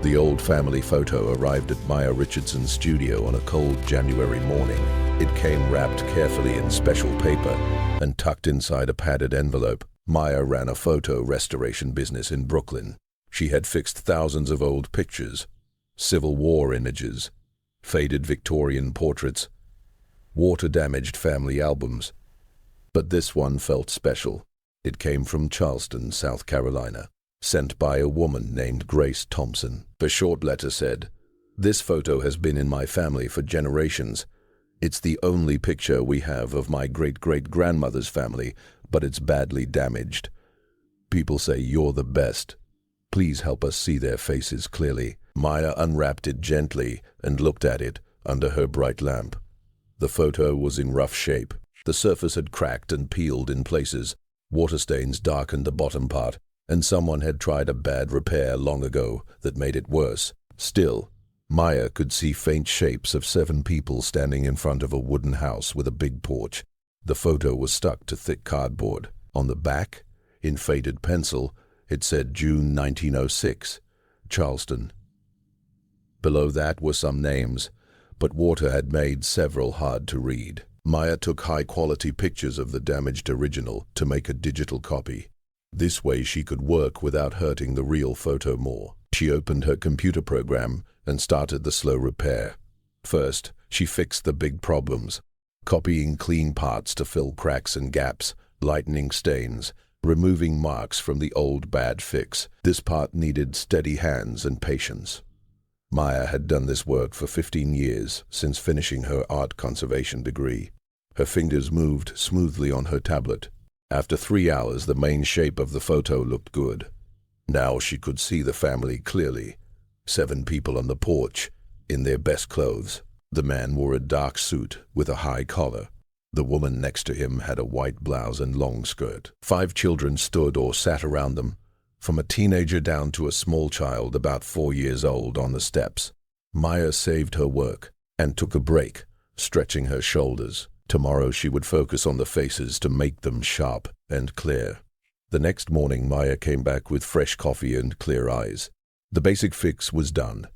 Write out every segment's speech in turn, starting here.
The old family photo arrived at Maya Richardson's studio on a cold January morning. It came wrapped carefully in special paper and tucked inside a padded envelope. Maya ran a photo restoration business in Brooklyn. She had fixed thousands of old pictures, Civil War images, faded Victorian portraits, water-damaged family albums. But this one felt special. It came from Charleston, South Carolina, sent by a woman named Grace Thompson. The short letter said, "This photo has been in my family for generations. It's the only picture we have of my great-great-grandmother's family, but it's badly damaged. People say you're the best. Please help us see their faces clearly." Maya unwrapped it gently and looked at it under her bright lamp. The photo was in rough shape. The surface had cracked and peeled in places. Water stains darkened the bottom part, and someone had tried a bad repair long ago that made it worse. Still, Maya could see faint shapes of 7 people standing in front of a wooden house with a big porch. The photo was stuck to thick cardboard. On the back, in faded pencil, it said June 1906, Charleston. Below that were some names, but water had made several hard to read. Maya took high-quality pictures of the damaged original to make a digital copy. This way she could work without hurting the real photo more. She opened her computer program and started the slow repair. First, she fixed the big problems, copying clean parts to fill cracks and gaps, lightening stains, removing marks from the old bad fix. This part needed steady hands and patience. Maya had done this work for 15 years since finishing her art conservation degree. Her fingers moved smoothly on her tablet. After 3 hours, the main shape of the photo looked good. Now she could see the family clearly. 7 people on the porch, in their best clothes. The man wore a dark suit with a high collar. The woman next to him had a white blouse and long skirt. 5 children stood or sat around them, from a teenager down to a small child about 4 years old on the steps. Maya saved her work and took a break, stretching her shoulders. Tomorrow she would focus on the faces to make them sharp and clear. The next morning Maya came back with fresh coffee and clear eyes. The basic fix was done.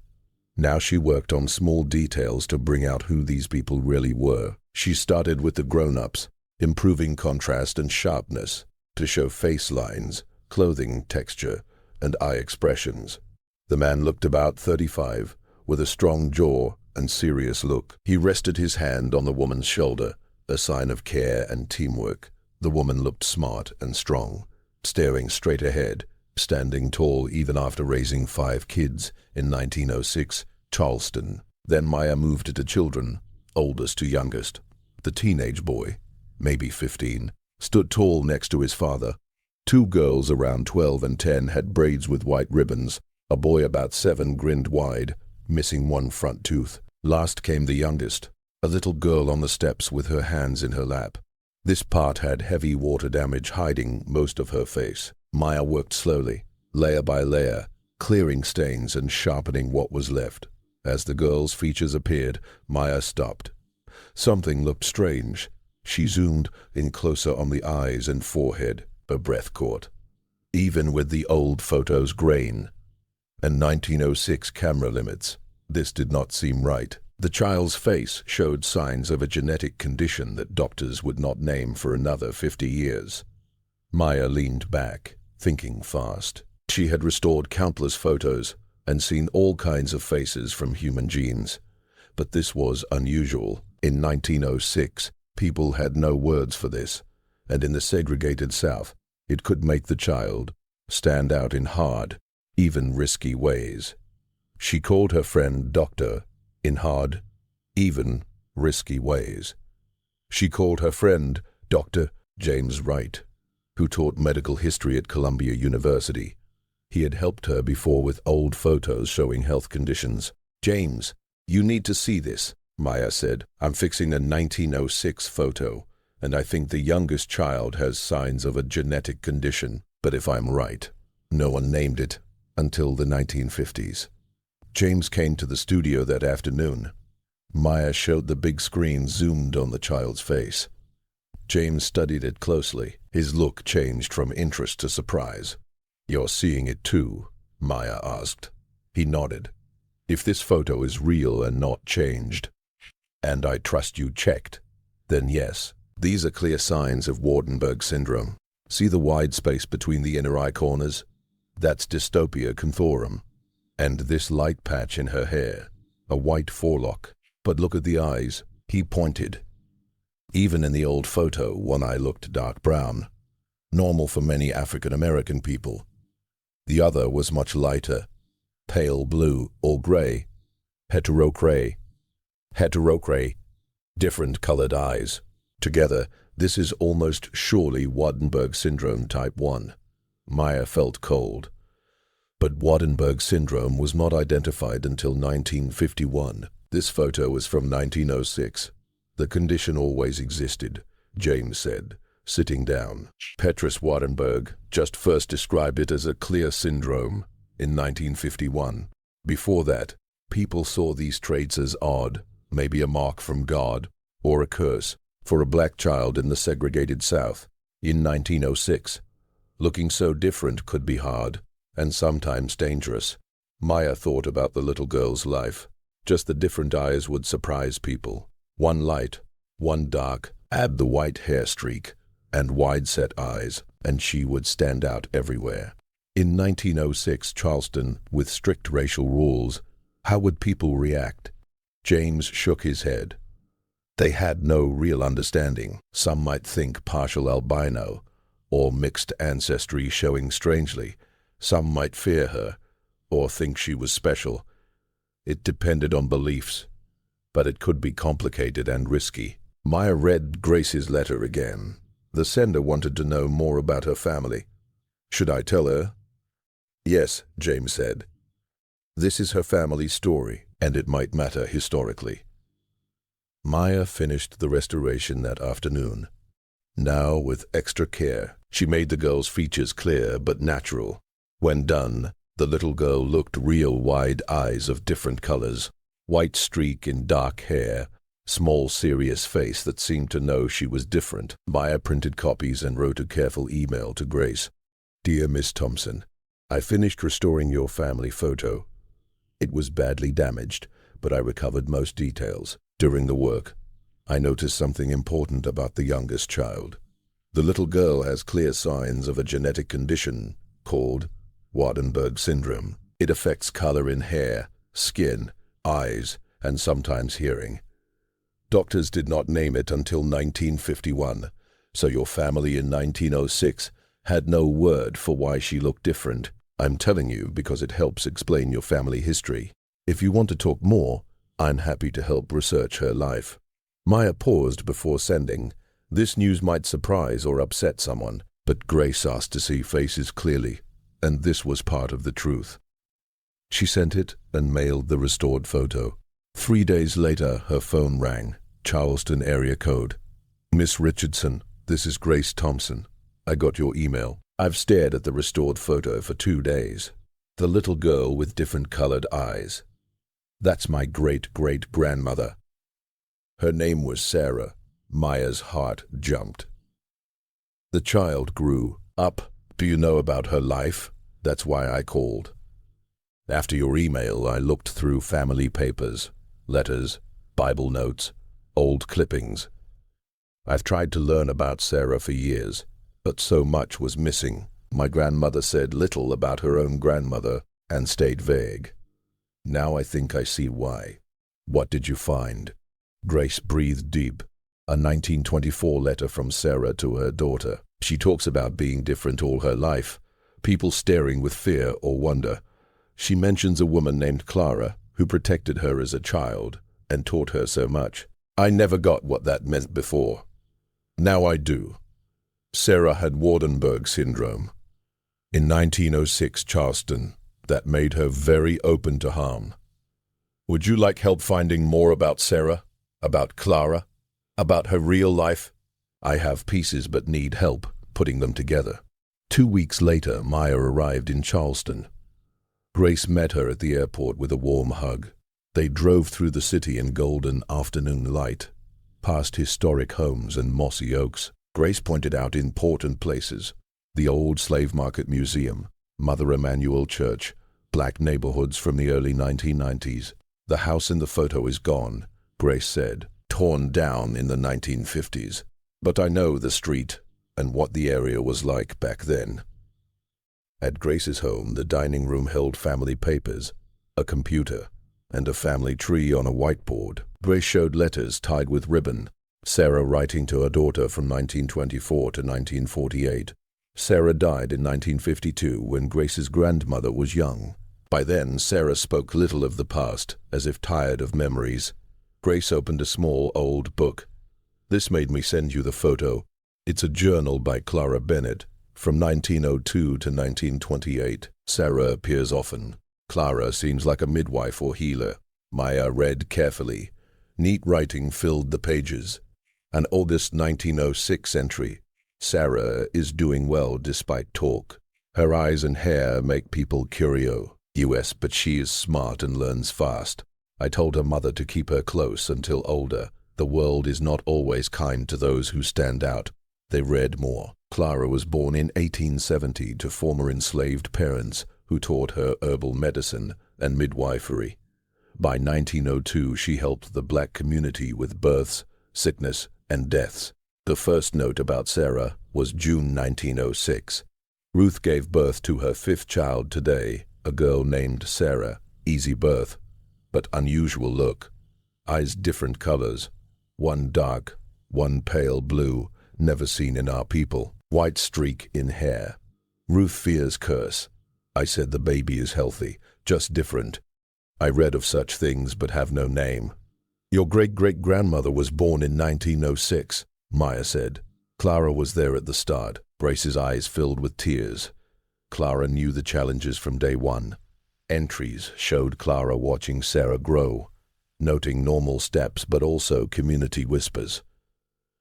Now she worked on small details to bring out who these people really were. She started with the grown-ups, improving contrast and sharpness to show face lines, clothing texture, and eye expressions. The man looked about 35, with a strong jaw and serious look. He rested his hand on the woman's shoulder, a sign of care and teamwork. The woman looked smart and strong, staring straight ahead, standing tall even after raising 5 kids in 1906, Charleston. Then Maya moved to the children, oldest to youngest. The teenage boy, maybe 15, stood tall next to his father. 2 girls around 12 and 10 had braids with white ribbons. A boy about 7 grinned wide, missing 1 front tooth. Last came the youngest, a little girl on the steps with her hands in her lap. This part had heavy water damage hiding most of her face. Maya worked slowly, layer by layer, clearing stains and sharpening what was left. As the girl's features appeared, Maya stopped. Something looked strange. She zoomed in closer on the eyes and forehead. Her breath caught. Even with the old photo's grain and 1906 camera limits, this did not seem right. The child's face showed signs of a genetic condition that doctors would not name for another 50 years. Maya leaned back, thinking fast. She had restored countless photos and seen all kinds of faces from human genes. But this was unusual. In 1906, people had no words for this, and in the segregated South, it could make the child stand out in hard, even risky ways. She called her friend Doctor in hard, even risky ways. She called her friend Dr. James Wright, who taught medical history at Columbia University. He had helped her before with old photos showing health conditions. "James, you need to see this," Maya said. "I'm fixing a 1906 photo, and I think the youngest child has signs of a genetic condition. But if I'm right, no one named it until the 1950s. James came to the studio that afternoon. Maya showed the big screen zoomed on the child's face. James studied it closely. His look changed from interest to surprise. "You're seeing it too?" Maya asked. He nodded. If this photo is real and not changed, and I trust you checked, then yes. These are clear signs of Waardenburg syndrome. See the wide space between the inner eye corners? That's dystopia canthorum. And this light patch in her hair, a white forelock. But look at the eyes. He pointed. Even in the old photo, one eye looked dark brown, normal for many African American people. The other was much lighter, pale blue or gray, heterochrome, different colored eyes. Together, this is almost surely Waardenburg syndrome type 1. Maya felt cold. But Waardenburg syndrome was not identified until 1951. This photo was from 1906. The condition always existed, James said, sitting down. Petrus Waardenburg just first described it as a clear syndrome in 1951. Before that, people saw these traits as odd, maybe a mark from God, or a curse, for a black child in the segregated South in 1906. Looking so different could be hard, and sometimes dangerous. Maya thought about the little girl's life. Just the different eyes would surprise people. One light, one dark, add the white hair streak, and wide-set eyes, and she would stand out everywhere. In 1906 Charleston, with strict racial rules, how would people react? James shook his head. They had no real understanding. Some might think partial albino, or mixed ancestry showing strangely. Some might fear her, or think she was special. It depended on beliefs, but it could be complicated and risky. Maya read Grace's letter again. The sender wanted to know more about her family. Should I tell her? Yes, James said. This is her family story, and it might matter historically. Maya finished the restoration that afternoon. Now, with extra care, she made the girl's features clear but natural. When done, the little girl looked real wide eyes of different colors, white streak in dark hair, small serious face that seemed to know she was different. Maya printed copies and wrote a careful email to Grace. Dear Miss Thompson, I finished restoring your family photo. It was badly damaged, but I recovered most details. During the work, I noticed something important about the youngest child. The little girl has clear signs of a genetic condition called Waardenburg syndrome. It affects color in hair, skin, eyes, and sometimes hearing. Doctors did not name it until 1951, so your family in 1906 had no word for why she looked different. I'm telling you because it helps explain your family history. If you want to talk more, I'm happy to help research her life. Maya paused before sending. This news might surprise or upset someone, but Grace asked to see faces clearly, and this was part of the truth. She sent it and mailed the restored photo. 3 days later, her phone rang. Charleston area code. Miss Richardson, this is Grace Thompson. I got your email. I've stared at the restored photo for 2 days. The little girl with different colored eyes. That's my great-great-grandmother. Her name was Sarah. Maya's heart jumped. The child grew up. Do you know about her life? That's why I called. After your email, I looked through family papers, letters, Bible notes, old clippings. I've tried to learn about Sarah for years, but so much was missing. My grandmother said little about her own grandmother and stayed vague. Now I think I see why. What did you find? Grace breathed deep. A 1924 letter from Sarah to her daughter. She talks about being different all her life, people staring with fear or wonder. She mentions a woman named Clara who protected her as a child and taught her so much. I never got what that meant before. Now I do. Sarah had Waardenburg syndrome. In 1906 Charleston, that made her very open to harm. Would you like help finding more about Sarah? About Clara? About her real life? I have pieces but need help putting them together. 2 weeks later, Maya arrived in Charleston. Grace met her at the airport with a warm hug. They drove through the city in golden afternoon light, past historic homes and mossy oaks. Grace pointed out important places: the old slave market museum, Mother Emanuel Church, black neighborhoods from the early 1990s. The house in the photo is gone, Grace said, torn down in the 1950s. But I know the street and what the area was like back then. At Grace's home, the dining room held family papers, a computer, and a family tree on a whiteboard. Grace showed letters tied with ribbon, Sarah writing to her daughter from 1924 to 1948. Sarah died in 1952 when Grace's grandmother was young. By then, Sarah spoke little of the past, as if tired of memories. Grace opened a small old book. This made me send you the photo. It's a journal by Clara Bennett, from 1902 to 1928. Sarah appears often. Clara seems like a midwife or healer. Maya read carefully. Neat writing filled the pages. An August 1906 entry. Sarah is doing well despite talk. Her eyes and hair make people curio. US, but she is smart and learns fast. I told her mother to keep her close until older. The world is not always kind to those who stand out. They read more. Clara was born in 1870 to former enslaved parents who taught her herbal medicine and midwifery. By 1902, she helped the black community with births, sickness, and deaths. The first note about Sarah was June 1906. Ruth gave birth to her fifth child today, a girl named Sarah. Easy birth, but unusual look. Eyes different colors. One dark, one pale blue, never seen in our people. White streak in hair. Ruth fears curse. I said the baby is healthy, just different. I read of such things but have no name. Your great-great-grandmother was born in 1906, Maya said. Clara was there at the start. Grace's eyes filled with tears. Clara knew the challenges from day one. Entries showed Clara watching Sarah grow, noting normal steps but also community whispers.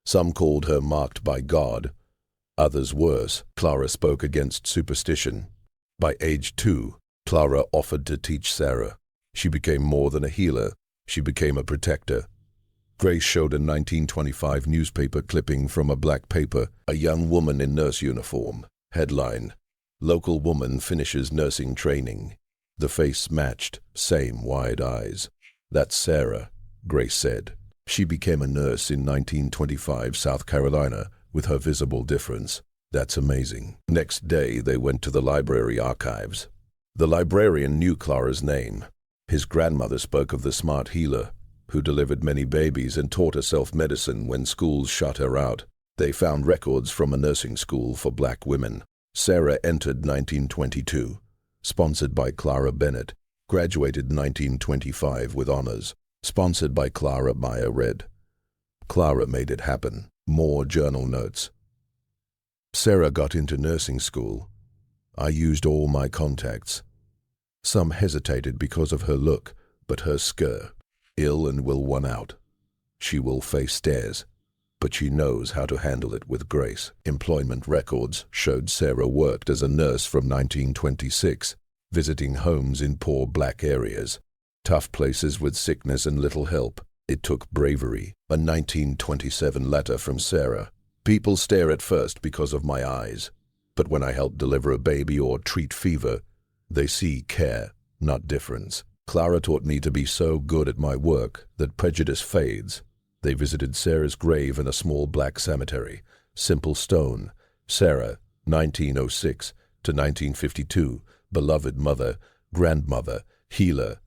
Some called her marked by God, others worse. Clara spoke against superstition. By age 2, Clara offered to teach Sarah. She became more than a healer. She became a protector. Grace showed a 1925 newspaper clipping from a black paper, a young woman in nurse uniform. Headline: Local woman finishes nursing training. The face matched, same wide eyes. That's Sarah, Grace said. She became a nurse in 1925 South Carolina with her visible difference. That's amazing. Next day, they went to the library archives. The librarian knew Clara's name. His grandmother spoke of the smart healer who delivered many babies and taught herself medicine when schools shut her out. They found records from a nursing school for black women. Sarah entered 1922, sponsored by Clara Bennett, graduated 1925 with honors, sponsored by Clara. Maya read. Clara made it happen. More journal notes. Sarah got into nursing school. I used all my contacts. Some hesitated because of her look, but her skirt. Ill and will won out. She will face stares, but she knows how to handle it with grace. Employment records showed Sarah worked as a nurse from 1926, visiting homes in poor black areas, tough places with sickness and little help. It took bravery. A 1927 letter from Sarah. People stare at first because of my eyes, but when I help deliver a baby or treat fever, they see care, not difference. Clara taught me to be so good at my work that prejudice fades. They visited Sarah's grave in a small black cemetery. Simple stone. Sarah, 1906 to 1952, beloved mother, grandmother, healer.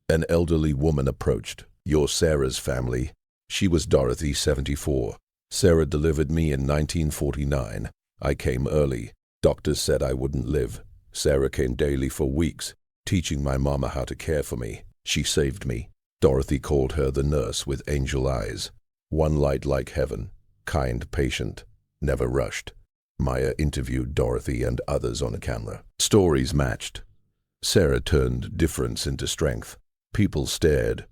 An elderly woman approached. You're Sarah's family. She was Dorothy, 74. Sarah delivered me in 1949. I came early. Doctors said I wouldn't live. Sarah came daily for weeks, teaching my mama how to care for me. She saved me. Dorothy called her the nurse with angel eyes. One light like heaven, kind, patient, never rushed. Maya interviewed Dorothy and others on a camera. Stories matched. Sarah turned difference into strength. People stared,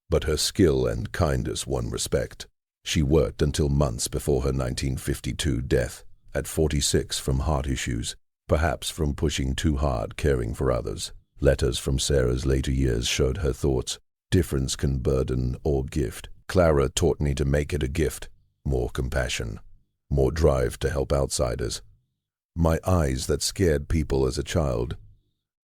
but her skill and kindness won respect. She worked until months before her 1952 death, at 46 from heart issues, perhaps from pushing too hard caring for others. Letters from Sarah's later years showed her thoughts. Difference can burden or gift. Clara taught me to make it a gift. More compassion. More drive to help outsiders. My eyes that scared people as a child.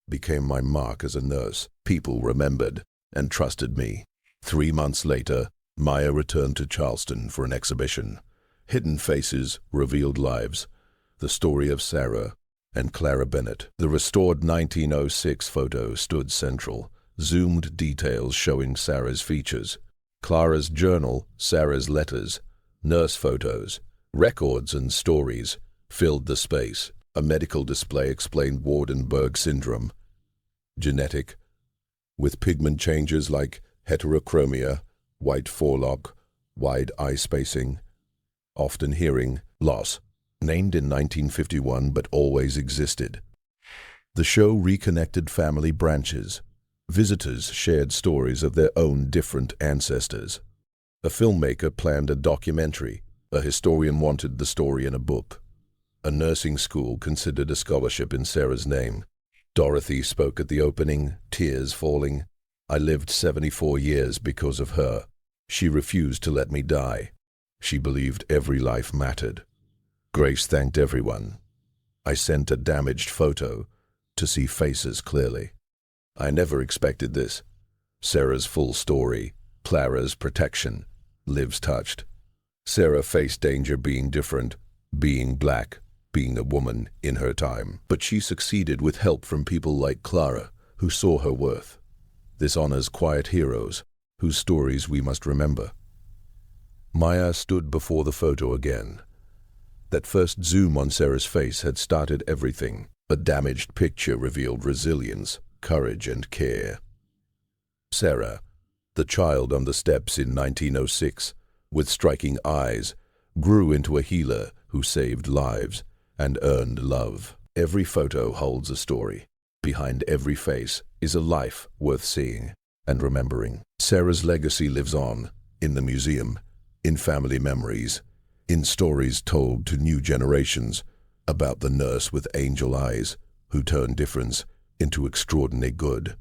became my mark as a nurse. People remembered and trusted me. 3 months later, Maya returned to Charleston for an exhibition. Hidden Faces, Revealed Lives, the story of Sarah and Clara Bennett. The restored 1906 photo stood central, zoomed details showing Sarah's features. Clara's journal, Sarah's letters, nurse photos, records and stories filled the space. A medical display explained Waardenburg syndrome, genetic, with pigment changes like heterochromia, white forelock, wide eye spacing, often hearing loss, named in 1951 but always existed. The show reconnected family branches. Visitors shared stories of their own different ancestors. A filmmaker planned a documentary. A historian wanted the story in a book. A nursing school considered a scholarship in Sarah's name. Dorothy spoke at the opening, tears falling. I lived 74 years because of her. She refused to let me die. She believed every life mattered. Grace thanked everyone. I sent a damaged photo to see faces clearly. I never expected this. Sarah's full story, Clara's protection, lives touched. Sarah faced danger being different, being black, being a woman in her time. But she succeeded with help from people like Clara, who saw her worth. This honors quiet heroes, whose stories we must remember. Maya stood before the photo again. That first zoom on Sarah's face had started everything. A damaged picture revealed resilience, courage and care. Sarah, the child on the steps in 1906, with striking eyes, grew into a healer who saved lives and earned love. Every photo holds a story. Behind every face is a life worth seeing and remembering. Sarah's legacy lives on, in the museum, in family memories, in stories told to new generations about the nurse with angel eyes who turned difference into extraordinary good.